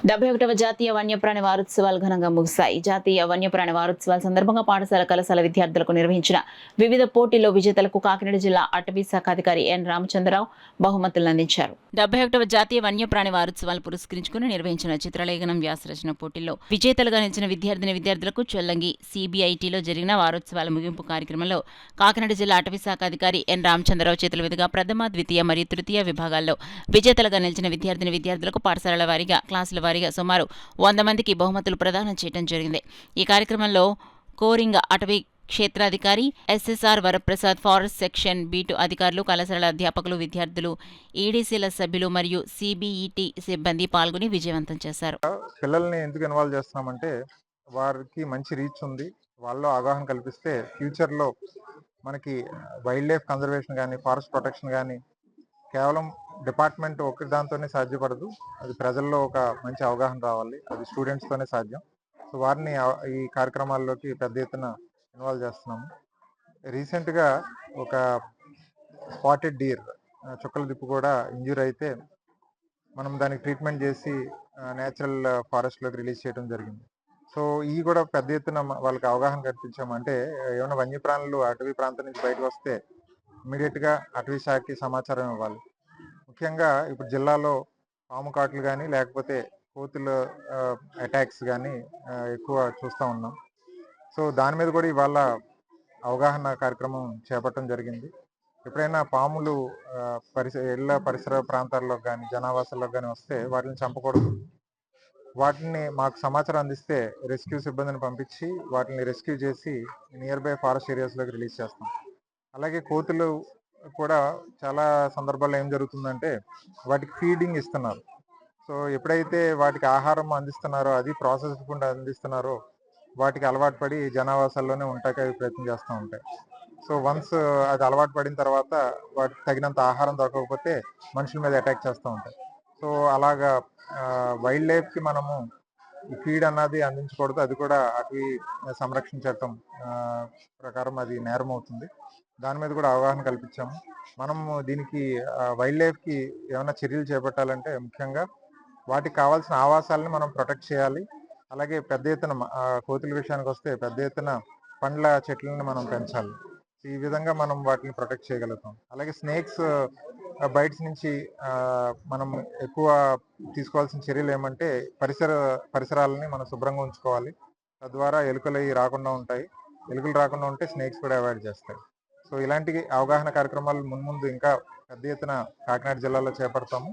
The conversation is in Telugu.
71వ జాతీయ వన్యప్రాణి వారోత్సవాలు ఘనంగా ముగిశాయి. జాతీయ వన్యప్రాణి వారోత్సవాల సందర్భంగా పాఠశాల, కళాశాల విద్యార్థులకు నిర్వహించిన వివిధ పోటీల్లో విజేతలకు కాకినాడ జిల్లా అటవీ శాఖ అధికారి ఎన్ రామచంద్రరావు బహుమతులను అందించారు. 71వ జాతీయ వన్యప్రాణి వారోత్సవాలు పురస్కరించుకుని నిర్వహించిన చిత్రలేఖనం, వ్యాసరచన పోటీల్లో విజేతలుగా నిలిచిన విద్యార్థులకు చొల్లంగి సిబిఐటిలో జరిగిన వారోత్సవాల ముగింపు కార్యక్రమంలో కాకినాడ జిల్లా అటవీ శాఖ అధికారి ఎన్ రామచంద్రరావు చేతుల మీదుగా ప్రథమ, ద్వితీయ మరియు తృతీయ విభాగాల్లో విజేతలుగా నిలిచిన విద్యార్థులకు పాఠశాలల వారీగా, క్లాసుల వారీగా సుమారు 100 మందికి బహుమతులు ప్రదానం చేయడం జరిగింది. ఈ కార్యక్రమంలో కోరింగ అటవీ క్షేత్రాధికారి SSR Varaprasad, forest section B2 అధికారులు, కళాశాల అధ్యాపకులు, విద్యార్థులు, ఈడీసీల సభ్యులు మరియు సిబిఈటి సిబ్బంది పాల్గొని విజయవంతం చేశారు. పిల్లల్ని ఎందుకు ఇన్వాల్వ్ చేస్తున్నామంటే వారికి మంచి రీచ్ ఉంది. వాళ్ళలో అవగాహన కల్పిస్తే ఫ్యూచర్లో మనకి వైల్డ్ లైఫ్ కన్జర్వేషన్ కానీ, ఫారెస్ట్ ప్రొటెక్షన్ కానీ కేవలం డిపార్ట్మెంట్ ఒకరి దాంతోనే సాధ్యపడదు. అది ప్రజల్లో ఒక మంచి అవగాహన రావాలి. అది స్టూడెంట్స్తోనే సాధ్యం. సో వారిని ఈ కార్యక్రమాల్లోకి పెద్ద ఎత్తున ఇన్వాల్వ్ చేస్తున్నాము. రీసెంట్గా ఒక స్పాటెడ్ డీర్, చుక్కల దిప్పు కూడా ఇంజ్యూర్ అయితే మనం దానికి ట్రీట్మెంట్ చేసి నేచురల్ ఫారెస్ట్లోకి రిలీజ్ చేయడం జరిగింది. సో ఇవి కూడా పెద్ద ఎత్తున వాళ్ళకి అవగాహన కల్పించాము. అంటే ఏమైనా వన్యప్రాణులు అటవీ ప్రాంతం నుంచి బయటకు వస్తే ఇమీడియట్గా అటవీ శాఖకి సమాచారం ఇవ్వాలి. ముఖ్యంగా ఇప్పుడు జిల్లాలో పాము కాట్లు కానీ, లేకపోతే కోతుల అటాక్స్ కానీ ఎక్కువ చూస్తూ ఉన్నాం. సో దాని మీద కూడా ఇవాళ అవగాహన కార్యక్రమం చేపట్టడం జరిగింది. ఎప్పుడైనా పాములు ఇళ్ళ పరిసర ప్రాంతాల్లో కానీ, జనావాసాల్లో కానీ వస్తే వాటిని చంపకూడదు. వాటిని మాకు సమాచారం అందిస్తే రెస్క్యూ సిబ్బందిని పంపించి వాటిని రెస్క్యూ చేసి నియర్ బై ఫారెస్ట్ ఏరియాస్లోకి రిలీజ్ చేస్తాం. అలాగే కోతులు కూడా చాలా సందర్భాల్లో ఏం జరుగుతుందంటే వాటికి ఫీడింగ్ ఇస్తున్నారు. సో ఎప్పుడైతే వాటికి ఆహారం అందిస్తున్నారో, అది ప్రాసెస్ ఫుడ్ అందిస్తున్నారో, వాటికి అలవాటు పడి జనావాసాల్లోనే ఉంటాయి ప్రయత్నం చేస్తూ ఉంటాయి. సో వన్స్ అది అలవాటు పడిన తర్వాత వాటికి తగినంత ఆహారం దొరకకపోతే మనుషుల మీద అటాక్ చేస్తూ ఉంటాయి. సో అలాగా వైల్డ్ లైఫ్కి మనము ఈ ఫీడ్ అన్నది అందించకూడదు. అది కూడా అటవీ సంరక్షణ చట్టం ప్రకారం అది నేరం అవుతుంది. దాని మీద కూడా అవగాహన కల్పించాము. మనము దీనికి వైల్డ్ లైఫ్కి ఏమైనా చర్యలు చేపట్టాలంటే ముఖ్యంగా వాటికి కావాల్సిన ఆవాసాలని మనం ప్రొటెక్ట్ చేయాలి. అలాగే పెద్ద ఎత్తున కోతుల విషయానికి వస్తే పెద్ద ఎత్తున పండ్ల చెట్లని మనం పెంచాలి. ఈ విధంగా మనం వాటిని ప్రొటెక్ట్ చేయగలుగుతాం. అలాగే స్నేక్స్ బైట్స్ నుంచి మనం ఎక్కువ తీసుకోవాల్సిన చర్యలు ఏమంటే పరిసరాలని మనం శుభ్రంగా ఉంచుకోవాలి. తద్వారా ఎలుకలు రాకుండా ఉంటాయి. ఎలుకలు రాకుండా ఉంటే స్నేక్స్ కూడా అవాయిడ్ చేస్తాయి. సో ఇలాంటి అవగాహన కార్యక్రమాలు మున్ముందు ఇంకా పెద్ద ఎత్తున కాకినాడ జిల్లాలో చేపడతాము.